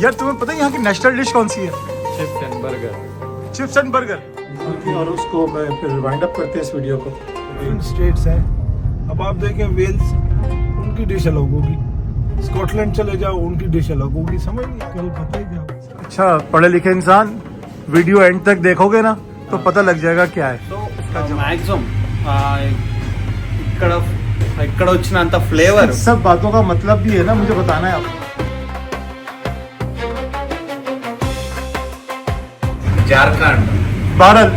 यार तुम्हें पता है यहाँ की नेशनल डिश कौन सी है? Chips and burger. Chips and burger. और उसको मैं फिर वाइंड अप करते हैं इस वीडियो को। डिफरेंट स्टेट्स हैं। अब आप देखें वेल्स, उनकी डिश अलग होगी। स्कॉटलैंड चले जाओ, उनकी डिश अलग होगी। समझ नहीं कल पता ही क्या। अच्छा, पढ़े लिखे इंसान वीडियो एंड तक देखोगे ना तो पता लग जाएगा क्या है। मैक्सिमम ఇక్కడ వచ్చినంత ఫ్లేవర్ सब बातों का मतलब भी है ना, मुझे बताना है आपको। झारखंड। बारल,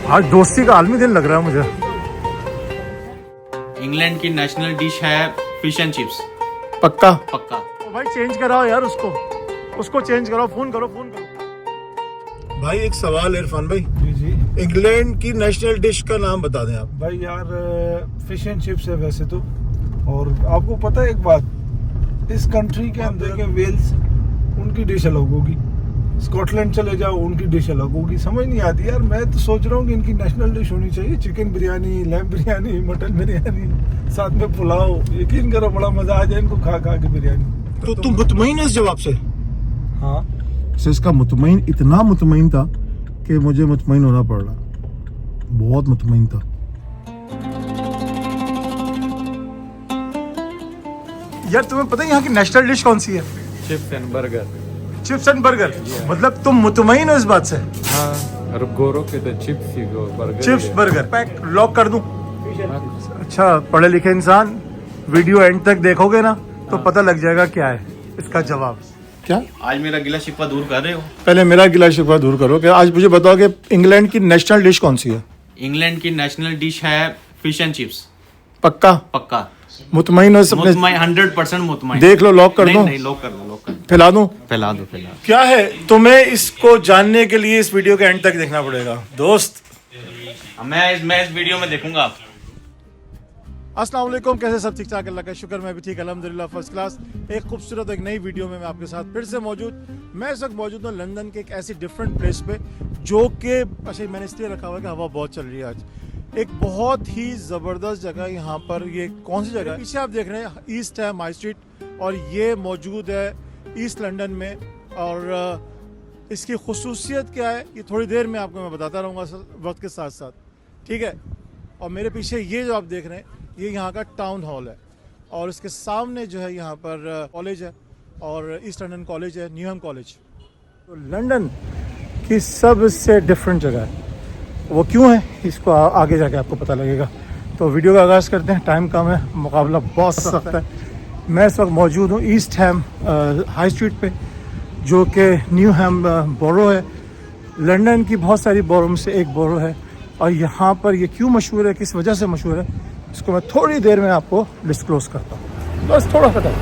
आज दोस्ती का आलमी दिन लग रहा है मुझे। इंग्लैंड की नेशनल डिश है फिश एंड चिप्स। पक्का? पक्का। ओ भाई चेंज कराओ यार उसको चेंज कराओ। फोन करो। भाई एक सवाल इरफान भाई, जी जी इंग्लैंड की नेशनल डिश का नाम बता दें आप। भाई यार, फिश एंड चिप्स है वैसे तो। और आपको पता है एक बात, इस कंट्री के अंदर के वेल्स, उनकी डिश अलग होगी। स्कॉटलैंड चले जाओ, उनकी डिश अलग होगी। समझ नहीं आती यार। मैं तो सोच रहा हूँ कि इनकी नेशनल डिश होनी चाहिए chicken biryani, lamb biryani, mutton biryani, साथ में पुलाव। यकीन करो बड़ा मजा आ जाए इनको खा के बिरयानी। तो तुम मुतमईन हो इस जवाब से? हाँ, इसका मुतमईन, इतना मुतमईन था कि मुझे मुतमईन होना पड़ रहा। बहुत मुतमईन था। यार तुम्हें पता है यहाँ की नेशनल डिश कौन सी है? Chips and burger. Chips and burger. मतलब तुम मुतमईन हो इस बात से? हाँ, और गोरो के तो चिप्स ही गो burger. Chips burger pack lock कर दूं? अच्छा, पढ़े लिखे इंसान वीडियो एंड तक देखोगे ना तो पता लग जाएगा क्या है इसका जवाब। क्या? आज मेरा गिला शिकवा दूर कर रहे हो? पहले मेरा गिला शिकवा दूर करो कि आज मुझे बताओ कि इंग्लैंड की नेशनल डिश कौन सी है? इंग्लैंड की नेशनल डिश है फिश एंड चिप्स। पक्का? पक्का। मुतमईन हो सबने? 100% मुतमईन। देख लो, लॉक कर दूं? नहीं, लॉक कर दो। फैला दूं? फैला दो। क्या है, तुम्हें इसको जानने के लिए इस वीडियो के एंड तक देखना पड़ेगा दोस्त। मैं इस वीडियो में देखूंगा। अस्सलाम वालेकुम, कैसे सब ठीक ठाक? अल्लाह का शुक्र, मैं भी ठीक अल्हम्दुलिल्लाह फर्स्ट क्लास। एक खूबसूरत एक नई वीडियो में मैं आपके साथ फिर से मौजूद। मैं इस वक्त मौजूद हूँ लंदन के एक ऐसी डिफरेंट प्लेस पे जो कि अच्छा मैंने इसलिए रखा हुआ है कि हवा बहुत चल रही है आज। एक बहुत ही ज़बरदस्त जगह यहाँ पर। ये कौन सी जगह है? पीछे आप देख रहे हैं ईस्ट है हाई स्ट्रीट, और ये मौजूद है ईस्ट लंदन में। और इसकी खसूसियत क्या है ये थोड़ी देर में आपको मैं बताता रहूँगा वक्त के साथ साथ, ठीक है। और मेरे पीछे ये जो आप देख रहे हैं ये यहाँ का टाउन हॉल है, और इसके सामने जो है यहाँ पर कॉलेज है, और ईस्ट लंदन कॉलेज है, न्यूहम कॉलेज। तो लंदन की सबसे डिफरेंट जगह है, वो क्यों है इसको आगे जाके आपको पता लगेगा। तो वीडियो का आगाज़ करते हैं। टाइम कम है, मुकाबला बहुत सख्त है। मैं इस वक्त मौजूद हूँ ईस्ट हैम हाई स्ट्रीट पे, जो कि न्यू हैम बोरो है। लंदन की बहुत सारी बोरो में से एक बोरो है, और यहाँ पर ये क्यों मशहूर है, किस वजह से मशहूर है, इसको मैं थोड़ी देर में आपको डिस्क्लोज करता हूँ। बस थोड़ा सा टाइम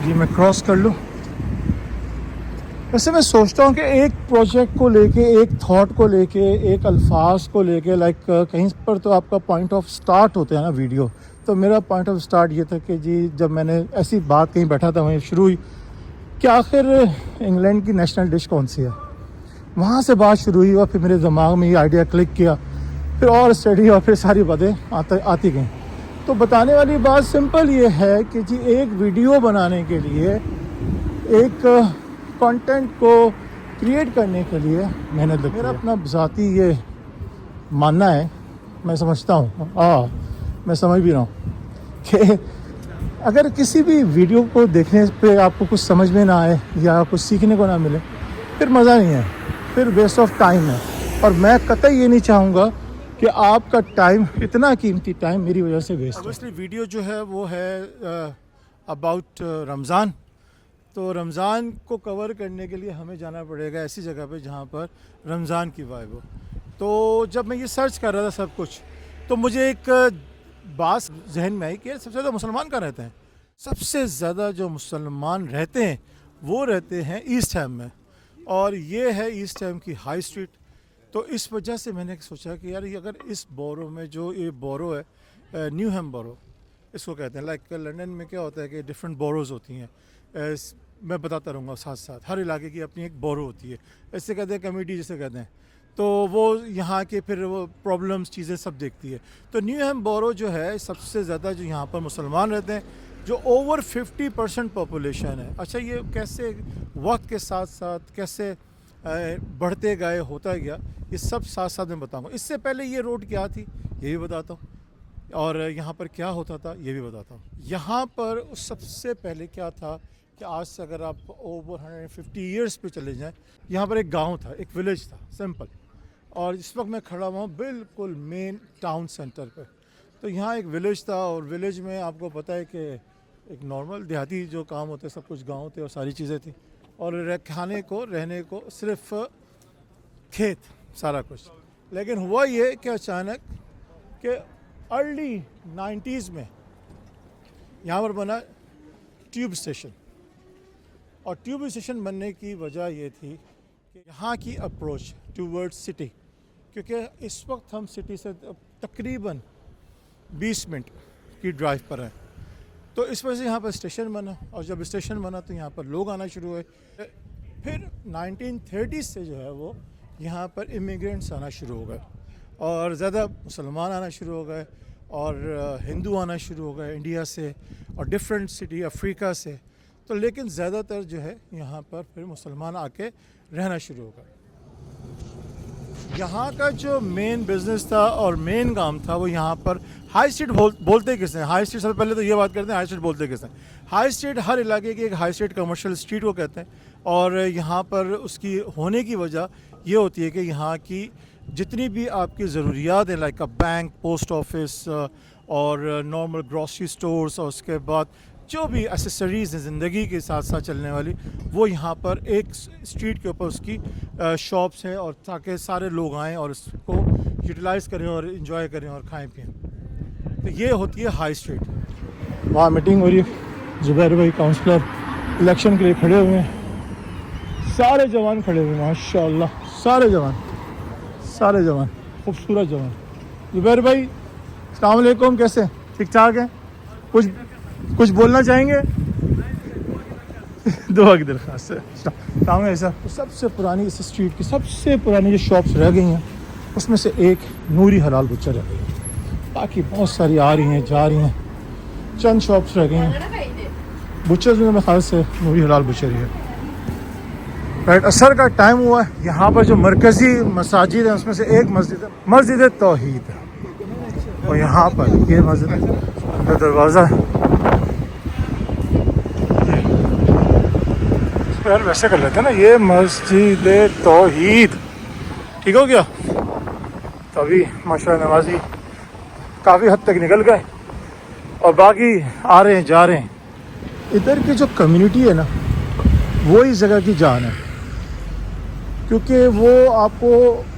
जी मैं क्रॉस कर लूँ। वैसे मैं सोचता हूँ कि एक प्रोजेक्ट को लेके, एक थॉट को लेके, एक अल्फाज को लेके, लाइक कहीं पर तो आपका पॉइंट ऑफ स्टार्ट होता है ना वीडियो। तो मेरा पॉइंट ऑफ स्टार्ट ये था कि जी जब मैंने ऐसी बात कहीं बैठा था वहीं शुरू हुई कि आखिर इंग्लैंड की नेशनल डिश कौन सी है। वहाँ से बात शुरू हुई, और फिर मेरे दिमाग में ये आइडिया क्लिक किया, फिर और स्टडी, और फिर सारी बातें आती गई। तो बताने वाली बात सिंपल ये है कि जी एक वीडियो बनाने के लिए, एक कंटेंट को क्रिएट करने के लिए मेहनत लगती है। मेरा अपना ज़ाती ये मानना है, मैं समझता हूँ, मैं समझ भी रहा हूँ कि अगर किसी भी वीडियो को देखने पे आपको कुछ समझ में ना आए या कुछ सीखने को ना मिले, फिर मज़ा नहीं है, फिर वेस्ट ऑफ टाइम है। और मैं कतई ये नहीं चाहूँगा कि आपका टाइम, इतना कीमती टाइम मेरी वजह से वेस्ट हो। इसलिए वीडियो जो है वो है अबाउट रमज़ान। तो रमज़ान को कवर करने के लिए हमें जाना पड़ेगा ऐसी जगह पे जहाँ पर रमज़ान की वाइब हो। तो जब मैं ये सर्च कर रहा था सब कुछ, तो मुझे एक बात जहन में आई कि सबसे ज़्यादा मुसलमान कहाँ रहते हैं। सबसे ज़्यादा जो मुसलमान रहते हैं वो रहते हैं ईस्ट हैम में, और ये है ईस्ट हैम की हाई स्ट्रीट। तो इस वजह से मैंने सोचा कि यार ये अगर इस बोरो में, जो ये बोरो है न्यू हैम बोरो इसको कहते हैं, लाइक लंदन में क्या होता है कि डिफरेंट बोरोज़ होती हैं। मैं बताता रहूँगा साथ साथ, हर इलाके की अपनी एक बोरो होती है, ऐसे कहते हैं कमेटी जिसे कहते हैं। तो वो यहाँ के फिर वो प्रॉब्लम्स चीज़ें सब देखती है। तो न्यू हैम बोरो जो है सबसे ज़्यादा जो यहाँ पर मुसलमान रहते हैं, जो ओवर 50% पॉपुलेशन है। अच्छा, ये कैसे वक्त के साथ साथ कैसे बढ़ते गए, होता गया, ये सब साथ साथ मैं बताऊंगा। इससे पहले ये रोड क्या थी ये भी बताता हूँ, और यहाँ पर क्या होता था ये भी बताता हूँ। यहाँ पर सबसे पहले क्या था कि आज से अगर आप ओवर 150 ईयर्स पे चले जाएं, यहाँ पर एक गांव था, एक विलेज था, सिंपल। और इस वक्त मैं खड़ा हुआ हूँ बिल्कुल मेन टाउन सेंटर पे। तो यहाँ एक विलेज था, और विलेज में आपको पता है कि एक नॉर्मल देहाती जो काम होते सब कुछ गांव थे और सारी चीज़ें थी, और खाने को रहने को सिर्फ खेत सारा कुछ। लेकिन हुआ ये कि अचानक कि अर्ली 90s में यहाँ पर बना ट्यूब स्टेशन, और ट्यूब स्टेशन बनने की वजह ये थी कि यहाँ की अप्रोच टूवर्ड्स सिटी, क्योंकि इस वक्त हम सिटी से तकरीबन 20 मिनट की ड्राइव पर हैं। तो इस वजह से यहाँ पर स्टेशन बना, और जब स्टेशन बना तो यहाँ पर लोग आना शुरू हुए। फिर 1930 से जो है वो यहाँ पर इमिग्रेंट्स आना शुरू हो गए, और ज़्यादा मुसलमान आना शुरू हो गए, और हिंदू आना शुरू हो गए इंडिया से और डिफरेंट सिटी अफ्रीका से। तो लेकिन ज़्यादातर जो है यहाँ पर फिर मुसलमान आके रहना शुरू हो गए। यहाँ का जो मेन बिज़नेस था और मेन काम था वो यहाँ पर हाई स्ट्रीट बोलते किसे हैं? हाई स्ट्रीट, सबसे पहले तो ये बात करते हैं हाई स्ट्रीट बोलते किसे हैं? हाई स्ट्रीट हर इलाके की एक हाई स्ट्रीट कमर्शियल स्ट्रीट को कहते हैं, और यहाँ पर उसकी होने की वजह ये होती है कि यहाँ की जितनी भी आपकी ज़रूरियात हैं, like a bank, post office और नॉर्मल ग्रॉसरी स्टोर्स, और उसके बाद जो भी एसेसरीज़ हैं ज़िंदगी के साथ साथ चलने वाली, वो यहाँ पर एक स्ट्रीट के ऊपर उसकी शॉप्स हैं, और ताकि सारे लोग आएँ और उसको यूटिलाइज़ करें और इन्जॉय करें और खाएं पिएँ। तो ये होती है हाई स्ट्रीट। वहाँ मीटिंग हो रही है, जुबैर भाई काउंसलर इलेक्शन के लिए खड़े हुए हैं, सारे जवान खड़े हुए हैं माशाल्लाह, सारे जवान खूबसूरत जवान। जुबैर भाई अस्सलाम वालेकुम, कैसे, ठीक ठाक हैं? कुछ बोलना चाहेंगे? दुआ की दरख्वास्त है। काम है ऐसा, सबसे पुरानी इस स्ट्रीट की सबसे पुरानी जो शॉप्स रह गई हैं उसमें से एक नूरी हलाल बुच्चर रह गई है। बाकी बहुत सारी आ रही हैं जा रही हैं, चंद शॉप्स रह गई हैं। बुच्चर्स में मेरे ख्याल से नूरी हलाल बुच्चर ही है। राइट, असर का टाइम हुआ है। यहाँ पर जो मरकज़ी मसाजिद है उसमें से एक मस्जिद है, मस्जिद तौहीद, और यहाँ पर ये मस्जिद है, अंदर दरवाज़ा है। यार वैसे कर लेते हैं ना, ये मस्जिद तौहीद, ठीक हो गया। तो अभी माशाल्लाह नमाजी काफ़ी हद तक निकल गए, और बाकी आ रहे हैं जा रहे हैं। इधर की जो कम्युनिटी है ना, वो इस जगह की जान है, क्योंकि वो आपको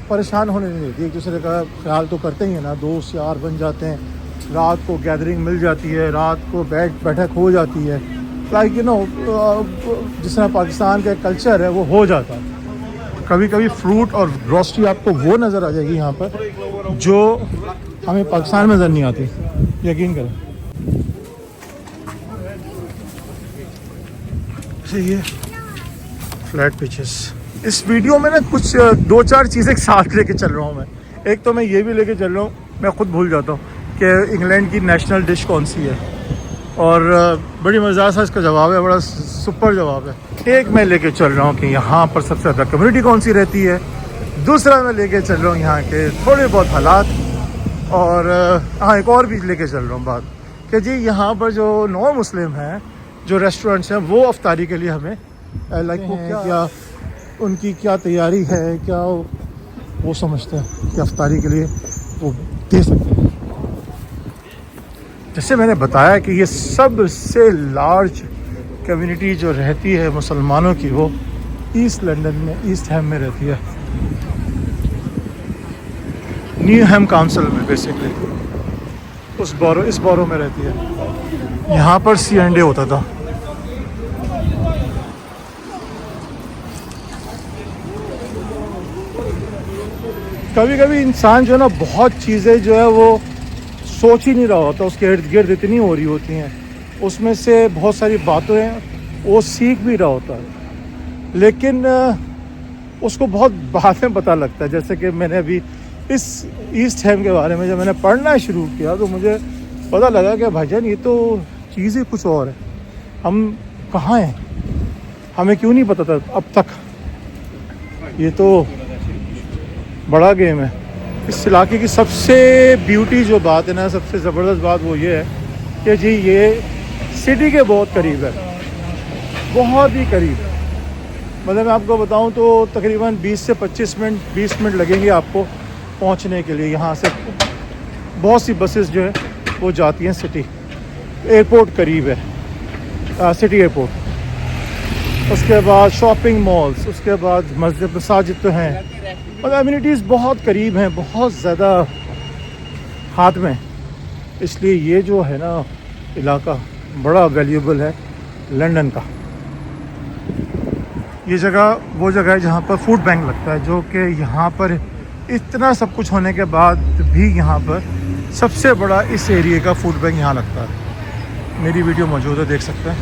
परेशान होने नहीं देती। एक दूसरे का ख्याल तो करते ही है ना, दोस्त यार बन जाते हैं, रात को गैदरिंग मिल जाती है, रात को बैठक हो जाती है, लाइक यू नो जिस तरह पाकिस्तान का कल्चर है वो हो जाता है। कभी कभी फ्रूट और ग्रॉसरी आपको वो नज़र आ जाएगी यहाँ पर जो हमें पाकिस्तान में नज़र नहीं आती, यकीन करें। ये फ्लैट पिचेस, इस वीडियो में ना कुछ 2-4 चीज़ें एक साथ लेके चल रहा हूँ मैं। एक तो मैं ये भी लेके चल रहा हूँ, मैं ख़ुद भूल जाता हूँ कि इंग्लैंड की नेशनल डिश कौन सी है, और बड़ी मज़ेदार सा इसका जवाब है, बड़ा सुपर जवाब है। एक मैं लेके चल रहा हूँ कि यहाँ पर सबसे ज़्यादा कम्युनिटी कौन सी रहती है। दूसरा मैं लेके चल रहा हूँ यहाँ के थोड़े बहुत हालात, और हाँ एक और भी लेके चल रहा हूँ बात कि जी यहाँ पर जो नॉन मुस्लिम हैं, जो रेस्टोरेंट्स हैं, वो अफ्तारी के लिए हमें लाइक वो क्या उनकी क्या तैयारी है, क्या वो समझते हैं कि अफ्तारी के लिए वो दे सकते हैं। जैसे मैंने बताया कि ये सबसे लार्ज कम्युनिटी जो रहती है मुसलमानों की, वो ईस्ट लंदन में, ईस्ट हैम में रहती है, न्यू हैम काउंसिल में, बेसिकली इस बोरो में रहती है। यहाँ पर C&A होता था। कभी कभी इंसान जो है ना, बहुत चीज़ें जो है वो सोच ही नहीं रहा होता, उसके इर्द गिर्द इतनी हो रही होती हैं, उसमें से बहुत सारी बातें वो सीख भी रहा होता है, लेकिन उसको बहुत बाद में पता लगता है। जैसे कि मैंने अभी इस ईस्ट हैम के बारे में जब मैंने पढ़ना शुरू किया तो मुझे पता लगा कि भाईजान ये तो चीज़ ही कुछ और है। हम कहाँ हैं, हमें क्यों नहीं पता था अब तक। ये तो बड़ा गेम है। इस इलाके की सबसे ब्यूटी जो बात है ना, सबसे ज़बरदस्त बात वो ये है कि जी ये सिटी के बहुत करीब है, बहुत ही करीब। मतलब मैं आपको बताऊं तो तकरीबन 20 से 20 मिनट लगेंगे आपको पहुंचने के लिए। यहाँ से बहुत सी बसेस जो है वो जाती हैं सिटी। एयरपोर्ट करीब है, सिटी एयरपोर्ट। उसके बाद शॉपिंग मॉल्स, उसके बाद मस्जिद मसाजिद तो हैं, और एमिनिटीज़ बहुत करीब हैं, बहुत ज़्यादा हाथ में। इसलिए ये जो है ना इलाका बड़ा वैल्यूबल है लंदन का। ये जगह वो जगह है जहाँ पर फूड बैंक लगता है, जो कि यहाँ पर इतना सब कुछ होने के बाद भी यहाँ पर सबसे बड़ा इस एरिया का फूड बैंक यहाँ लगता है। मेरी वीडियो मौजूद है, देख सकते हैं।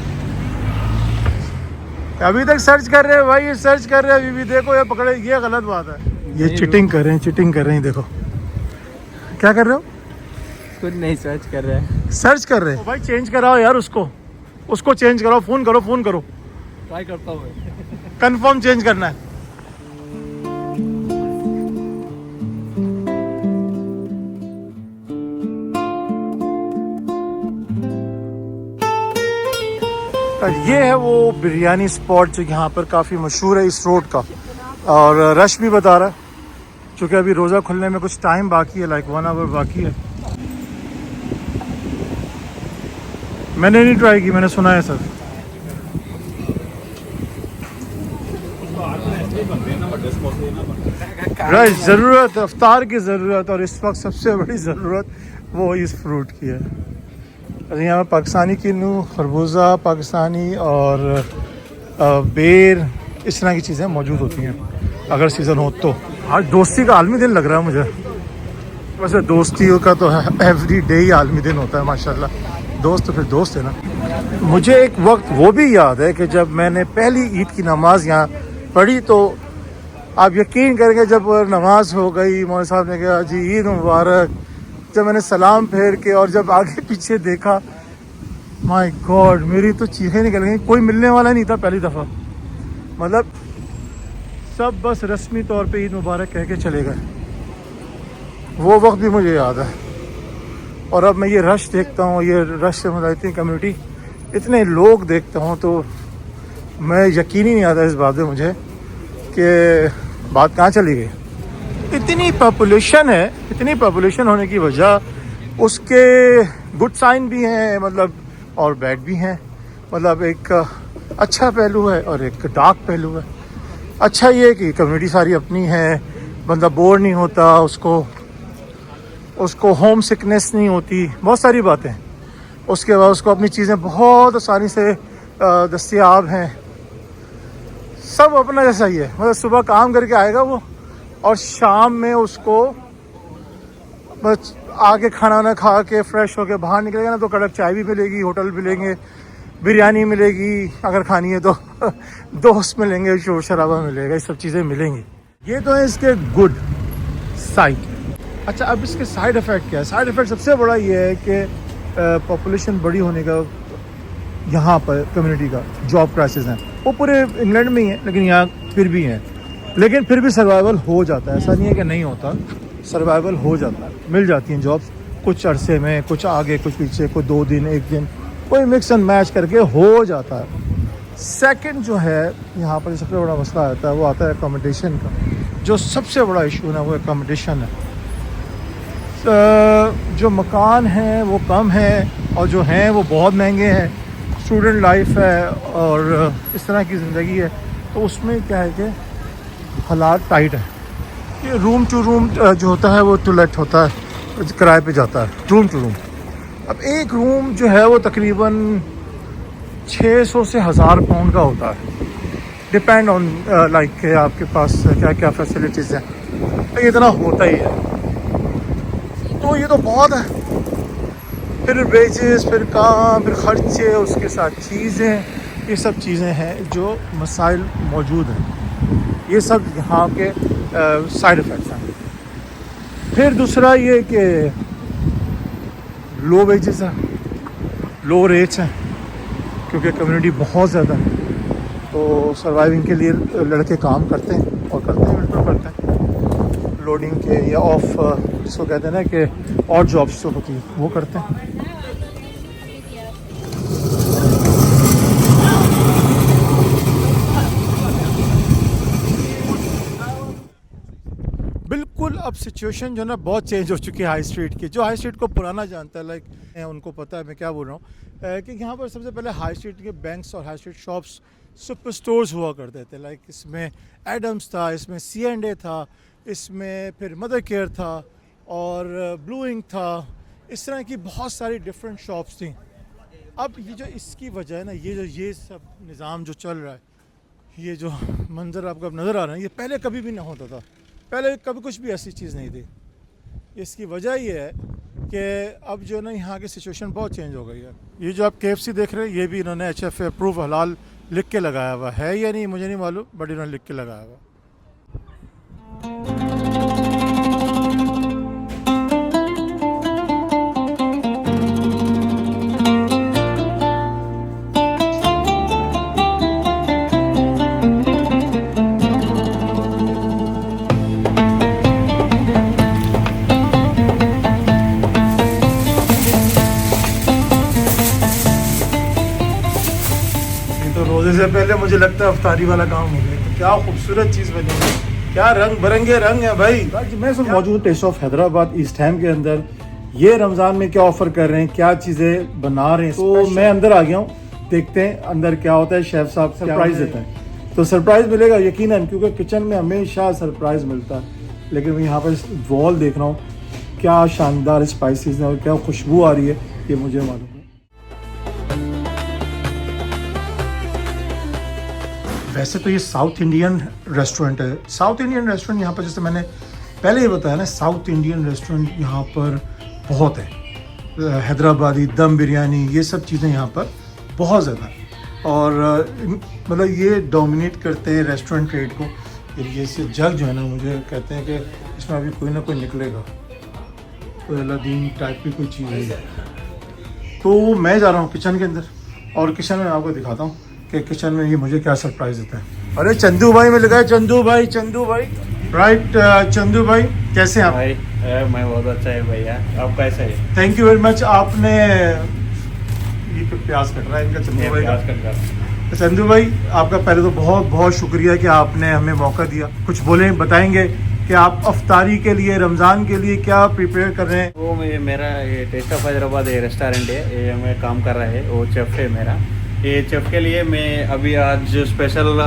अभी तक सर्च कर रहे हैं भाई, ये सर्च कर रहे हैं अभी भी। देखो ये पकड़े, ये गलत बात है। ये चिटिंग कर रहे हैं, चिटिंग कर रहे हैं। देखो क्या कर रहे हो? कुछ नहीं, सर्च कर रहे हैं। सर्च कर रहे हैं भाई। चेंज कराओ यार उसको चेंज कराओ। फ़ोन करो। ट्राई करता हूँ। कंफर्म चेंज करना है। ये है वो बिरयानी स्पॉट जो यहाँ पर काफ़ी मशहूर है इस रोड का। और रश भी बता रहा है, चूँकि अभी रोज़ा खुलने में कुछ टाइम बाकी है, लाइक 1 आवर बाकी है। मैंने नहीं ट्राई की, मैंने सुना है सर। राइट, ज़रूरत अफ्तार की ज़रूरत, और इस वक्त सबसे बड़ी ज़रूरत वो इस फ्रूट की है। यहाँ पर पाकिस्तानी किन्नू, खरबूजा पाकिस्तानी और बेर, इस तरह की चीज़ें मौजूद होती हैं अगर सीज़न हो तो। आज दोस्ती का आलमी दिन लग रहा है मुझे। वैसे दोस्तियों का तो एवरी डे ही आलमी दिन होता है माशाल्लाह। दोस्त तो फिर दोस्त है ना। मुझे एक वक्त वो भी याद है कि जब मैंने पहली ईद की नमाज़ यहाँ पढ़ी, तो आप यकीन करेंगे जब नमाज हो गई, मौलवी साहब ने कहा जी ईद मुबारक, जब मैंने सलाम फेर के और जब आगे पीछे देखा, माय गॉड, मेरी तो चीखें निकल गई। कोई मिलने वाला नहीं था पहली दफ़ा। मतलब सब बस रस्मी तौर पे ईद मुबारक कह के चले गए। वो वक्त भी मुझे याद है। और अब मैं ये रश देखता हूँ, ये रश से मतलब इतनी कम्युनिटी, इतने लोग देखता हूँ, तो मैं यकीन ही नहीं आता इस बात में मुझे कि बात कहाँ चली गई। इतनी पॉपुलेशन है, इतनी पॉपुलेशन होने की वजह, उसके गुड साइन भी हैं मतलब, और बैड भी हैं। मतलब एक अच्छा पहलू है और एक डार्क पहलू है। अच्छा ये कि कम्युनिटी सारी अपनी है, बंदा बोर नहीं होता, उसको होम सिकनेस नहीं होती, बहुत सारी बातें। उसके बाद उसको अपनी चीज़ें बहुत आसानी से दस्तयाब हैं। सब अपना जैसा ही है। मतलब सुबह काम करके आएगा वो, और शाम में उसको बस आके खाना वाना खा के फ्रेश होके बाहर निकलेगा ना, तो कड़क चाय भी मिलेगी, होटल मिलेंगे, बिरयानी मिलेगी अगर खानी है तो दोस्त मिलेंगे, शोर शराबा मिलेगा, ये सब चीज़ें मिलेंगी। ये तो है इसके गुड साइड। अच्छा, अब इसके साइड इफ़ेक्ट क्या है? साइड इफ़ेक्ट सबसे बड़ा ये है कि पॉपुलेशन बड़ी होने का यहाँ पर कम्युनिटी का जॉब क्राइसिस है। वो पूरे इंग्लैंड में ही है, लेकिन यहाँ फिर भी हैं। लेकिन फिर भी सर्वाइवल हो जाता है, ऐसा नहीं है कि नहीं होता, सर्वाइवल हो जाता है। मिल जाती हैं जॉब्स कुछ अरसे में, कुछ आगे कुछ पीछे, कोई 2 दिन 1 दिन, कोई मिक्स एंड मैच करके हो जाता है। सेकंड जो है यहाँ पर सबसे बड़ा मसला आता है, वो आता है अकोमोडेशन का। जो सबसे बड़ा इशू है वो अकोमोडेशन है। जो मकान हैं वो कम है, और जो हैं वो बहुत महंगे हैं। स्टूडेंट लाइफ है और इस तरह की ज़िंदगी है, तो उसमें क्या है कि हालात टाइट है। ये रूम टू रूम जो होता है वो टू लेट होता है, किराए पे जाता है रूम टू रूम। अब एक रूम जो है वो तकरीबन 600 से 1000 पाउंड का होता है, डिपेंड ऑन लाइक आपके पास क्या क्या फैसिलिटीज़ हैं, तो इतना होता ही है। तो ये तो बहुत है। फिर वेजेस, फिर काम, फिर खर्चे, उसके साथ चीज़ें, ये सब चीज़ें हैं जो मसाइल मौजूद हैं। ये सब यहाँ के साइड इफ़ेक्ट्स हैं। फिर दूसरा ये कि लो वेजेस है। लो रेट्स हैं क्योंकि कम्युनिटी बहुत ज़्यादा है, तो सर्वाइविंग के लिए लड़के काम करते हैं और करते हैं, बिल्कुल करते हैं। लोडिंग के या ऑफ जिसको कहते हैं ना कि और जॉब्स जो होती है वो करते हैं। बिल्कुल अब सिचुएशन जो है ना बहुत चेंज हो चुकी है हाई स्ट्रीट की। जो हाई स्ट्रीट को पुराना जानता है लाइक उनको पता है मैं क्या बोल रहा हूँ कि यहाँ पर सबसे पहले हाई स्ट्रीट के बैंक्स और high street shops super stores हुआ करते थे। लाइक इसमें एडम्स था, इसमें C&A था, इसमें फिर मदर केयर था और ब्लू इंक था, इस तरह की बहुत सारी डिफरेंट शॉप्स थी। अब ये जो इसकी वजह है ना, ये सब निज़ाम जो चल रहा है, ये जो मंज़र आपको अब नज़र आ रहा है, ये पहले कभी भी ना होता था। पहले कभी कुछ भी ऐसी चीज़ नहीं थी। इसकी वजह ये है कि अब जो ना यहाँ की सिचुएशन बहुत चेंज हो गई है। ये जो आप KFC देख रहे हैं, ये भी इन्होंने HFA अप्रूव हलाल लिख के लगाया हुआ है या नहीं मुझे नहीं मालूम, बट इन्होंने लिख के लगाया हुआ। तो रोजे से पहले मुझे लगता है अफ्तारी वाला काम हो गया। तो क्या खूबसूरत चीज़ बनी है, क्या रंग बिरंगे रंग है भाई। मैं सब मौजूद हूँ टेस्ट ऑफ हैदराबाद ईस्ट हैम के अंदर। ये रमज़ान में क्या ऑफ़र कर रहे हैं, क्या चीज़ें बना रहे हैं, तो मैं अंदर आ गया हूँ। देखते हैं अंदर क्या होता है। शेफ साहब सरप्राइज़ देते हैं, तो सरप्राइज़ मिलेगा यकीनन, क्योंकि किचन में हमेशा सरप्राइज़ मिलता है। लेकिन मैं यहाँ पर वॉल देख रहा हूँ, क्या शानदार स्पाइसेस हैं और क्या खुशबू आ रही है, ये मुझे मालूम है। वैसे तो ये साउथ इंडियन रेस्टोरेंट है। साउथ इंडियन रेस्टोरेंट यहाँ पर, जैसे मैंने पहले ही बताया ना, साउथ इंडियन रेस्टोरेंट यहाँ पर बहुत है। हैदराबादी दम बिरयानी, ये सब चीज़ें यहाँ पर बहुत ज़्यादा, और मतलब ये डोमिनेट करते हैं रेस्टोरेंट ट्रेड को। ये से जग जो है ना, मुझे कहते हैं कि इसमें अभी कोई ना कोई निकलेगा, कोई अलादीन टाइप की कोई चीज़ है। तो मैं जा रहा हूँ किचन के अंदर, और किचन में आपको दिखाता हूँ कि किचन में ये मुझे क्या सरप्राइज़ देता है। अरे चंदू भाई में लगा है, चंदू भाई राइट। चंदू भाई कैसे हैं आप? भाई मैं बहुत अच्छा है भैया, आप कैसे हैं? Thank you very much. आपने ये पे प्याज कट रहा है इनका, चंदू भाई का। चंदू भाई आपका पहले तो बहुत बहुत शुक्रिया कि आपने हमें मौका दिया। कुछ बोलें, बताएंगे कि आप अफ्तारी के लिए, रमज़ान के लिए क्या प्रिपेयर कर रहे हैं? वो मेरा ये टेस्ट ऑफ हैदराबाद ये रेस्टोरेंट है, ये मैं काम कर रहा है, वो शेफ है मेरा। ये शेफ के लिए मैं अभी आज स्पेशल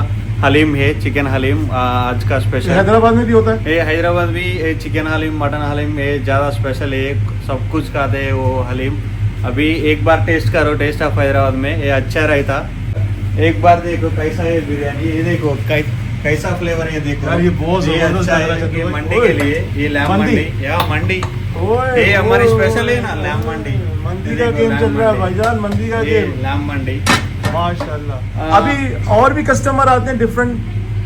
हलीम है, चिकन हलीम आज का स्पेशल। हैदराबाद में भी होता है? ये हैदराबाद भी चिकन हलीम, मटन हलीम ये ज़्यादा स्पेशल है, सब कुछ खाते हैं वो हलीम। अभी एक बार टेस्ट करो टेस्ट ऑफ हैदराबाद में, ये अच्छा रहता। एक बार देखो कैसा है बिरयानी, ये देखो कैसा फ्लेवर है, देखो यार ये बहुत अच्छा है। ये मंडी के लिए, ये लैम मंडी, या मंडी ये हमारी स्पेशल है ना, लैम मंडी। मंडी का गेम चल रहा है भाईजान, मंडी का गेम, लैम मंडी माशाल्लाह। अभी और भी कस्टमर आते हैं डिफरेंट?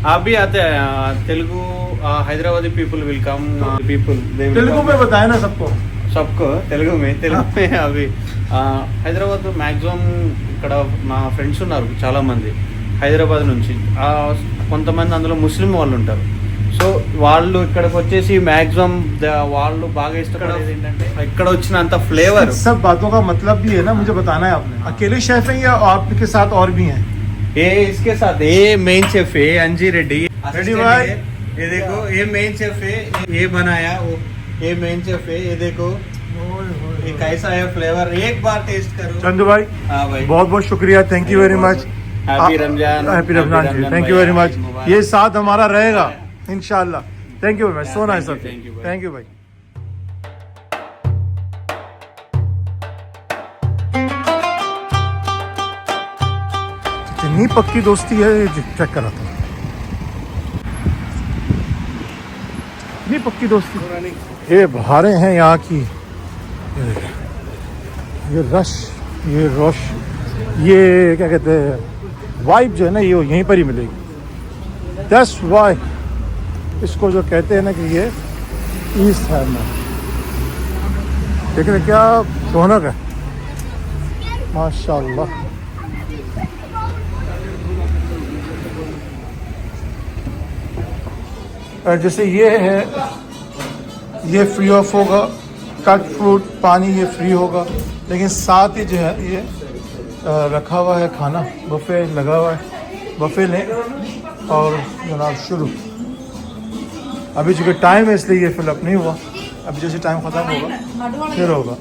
आप भी आते हैं। Telugu Hyderabadi people will come, people Telugu में बताए ना सबको తెలుగు में అవి హైదరాబాద్ మ్యాక్సిమం ఇక్కడ మా ఫ్రెండ్స్ ఉన్నారు చాలా మంది హైదరాబాద్ నుంచి, కొంతమంది అందులో ముస్లిం వాళ్ళు ఉంటారు. సో వాళ్ళు ఇక్కడికి వచ్చేసి మ్యాక్సిమం వాళ్ళు బాగా ఇష్టపడేది ఏంటంటే ఇక్కడ వచ్చినంత ఫ్లేవర్. सब बातों का मतलब भी है ना, मुझे बताना है आपने। अकेले शेफ हैं या आपके साथ और भी हैं? ये इसके साथ ये मेन शेफ है अंजी रेड्डी। रेड्डी भाई ये देखो, ये मेन शेफ है, ये बनाया वो, ये मेन शेफ है, ये देखो ये कैसा है फ्लेवर, एक बार टेस्ट करो। चंदू भाई हाँ भाई, बहुत बहुत शुक्रिया, thank you very much. Happy Ramzan. Happy Ramzan ji, thank you very much. ये साथ हमारा रहेगा इंशाल्लाह। Thank you very much, so nice of you, thank you भाई। इतनी पक्की दोस्ती है, चेक करा था, इतनी पक्की दोस्ती। ये बहारें हैं यहाँ की, ये रश, ये रोश, ये क्या कहते हैं, वाइब जो है ना, ये यहीं पर ही मिलेगी। दैट्स वाई इसको जो कहते हैं ना कि ये ईस्ट हैम है। देख रहे क्या रौनक है, माशाल्लाह। और जैसे ये है, ये फ्री ऑफ होगा, कट फ्रूट पानी ये फ्री होगा, लेकिन साथ ही जो है ये रखा हुआ है खाना, बफे लगा हुआ है, बफे लें और जनाब शुरू। अभी चूँकि टाइम है इसलिए ये फिलअप नहीं हुआ, अभी जैसे टाइम ख़त्म होगा फिर होगा।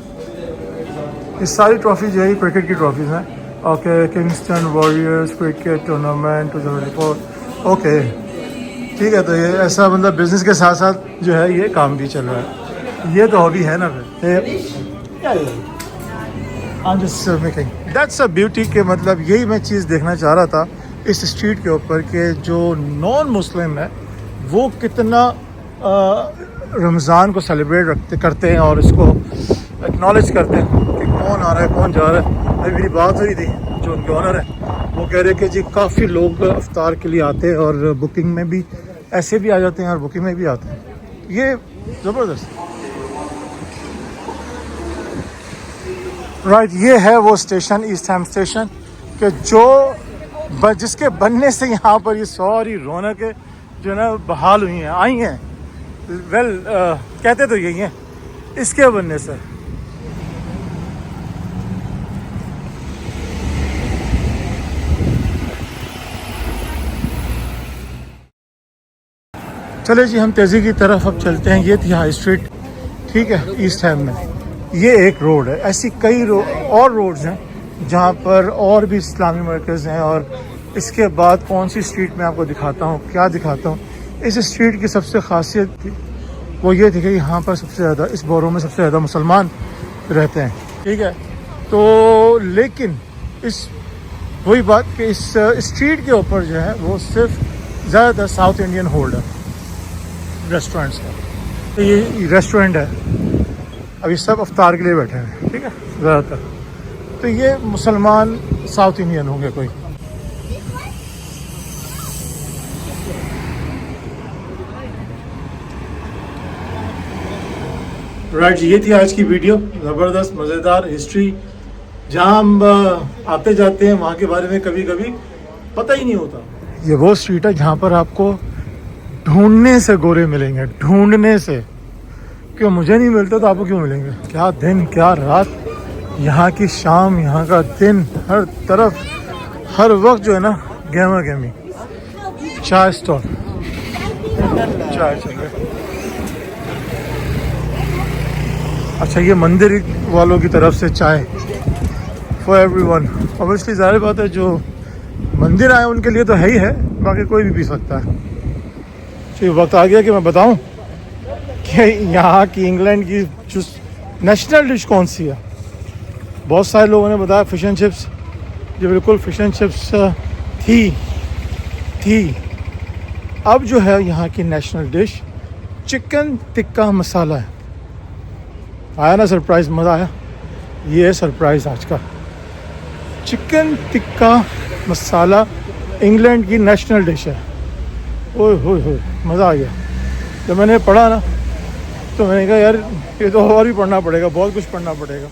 ये सारी ट्रॉफी जो है क्रिकेट की ट्रॉफीज़ हैं। Okay, Kingston warriors cricket tournament 2024। Okay ठीक है, तो ये ऐसा मतलब बिजनेस के साथ साथ जो है ये काम भी चल रहा है, ये तो हॉबी है ना फिर। I'm just making that's a beauty के मतलब यही मैं चीज़ देखना चाह रहा था इस स्ट्रीट के ऊपर कि जो नॉन मुस्लिम है वो कितना रमज़ान को सेलिब्रेट करते हैं और इसको एक्नॉलेज करते हैं कि कौन आ रहा है कौन जा रहा है। अभी मेरी बात हुई थी जो उनके ऑनर है, वो कह रहे कि जी काफ़ी लोग इफ्तार के लिए आते हैं और बुकिंग में भी ऐसे भी आ जाते हैं और बुकिंग में भी आते हैं। ये ज़बरदस्त राइट। ये है वो स्टेशन, ईस्ट हैम स्टेशन कि जो जिसके बनने से यहाँ पर ये सारी रौनकें जो है ना बहाल हुई हैं, आई हैं। वेल कहते तो यही हैं, इसके बनने से। चले जी हम तेज़ी की तरफ अब चलते हैं। ये थी हाई स्ट्रीट, ठीक है, ईस्ट हैम में। ये एक रोड है, ऐसी कई और रोड्स हैं जहाँ पर और भी इस्लामी मरकज़ हैं। और इसके बाद कौन सी स्ट्रीट में आपको दिखाता हूँ, क्या दिखाता हूँ। इस स्ट्रीट की सबसे ख़ासियत थी वो ये थी कि यहाँ पर सबसे ज़्यादा, इस बोरो में सबसे ज़्यादा मुसलमान रहते हैं, ठीक है। तो लेकिन इस वही बात कि इस स्ट्रीट के ऊपर जो है वो सिर्फ ज़्यादातर साउथ इंडियन होल्ड है रेस्टोरेंट्स का। तो ये रेस्टोरेंट है, अभी सब इफ्तार के लिए बैठे हैं, ठीक है, ज़्यादातर। तो ये मुसलमान साउथ इंडियन होंगे कोई। राइट, ये थी आज की वीडियो, ज़बरदस्त मज़ेदार हिस्ट्री। जहाँ हम आते जाते हैं वहाँ के बारे में कभी कभी पता ही नहीं होता। ये वो स्ट्रीट है जहाँ पर आपको ढूंढने से गोरे मिलेंगे, ढूंढने से। क्यों मुझे नहीं मिलता तो आपको क्यों मिलेंगे। क्या दिन क्या रात, यहाँ की शाम, यहाँ का दिन, हर तरफ हर वक्त जो है ना गहमा गहमी। चाय स्टॉल, चाय चल रही। अच्छा, ये मंदिर वालों की तरफ से चाय फॉर एवरीवन। ऑब्वियसली ज़ाहिर बात है जो मंदिर आए उनके लिए तो है ही है, बाकी कोई भी पी सकता है। तो वक्त आ गया कि मैं बताऊं कि यहाँ की इंग्लैंड की जो नेशनल डिश कौन सी है। बहुत सारे लोगों ने बताया फ़िश एंड चिप्स। जो बिल्कुल फ़िश एंड चिप्स थी। अब जो है यहाँ की national dish chicken tikka masala है। आया ना सरप्राइज़, मज़ा आया। ये है सरप्राइज़ आज का, चिकन टिक्का मसाला इंग्लैंड की नेशनल डिश है। ओए होए होए, मज़ा आ गया। जब मैंने पढ़ा ना तो मैंने कहा यार ये तो और भी पढ़ना पड़ेगा, बहुत कुछ पढ़ना पड़ेगा।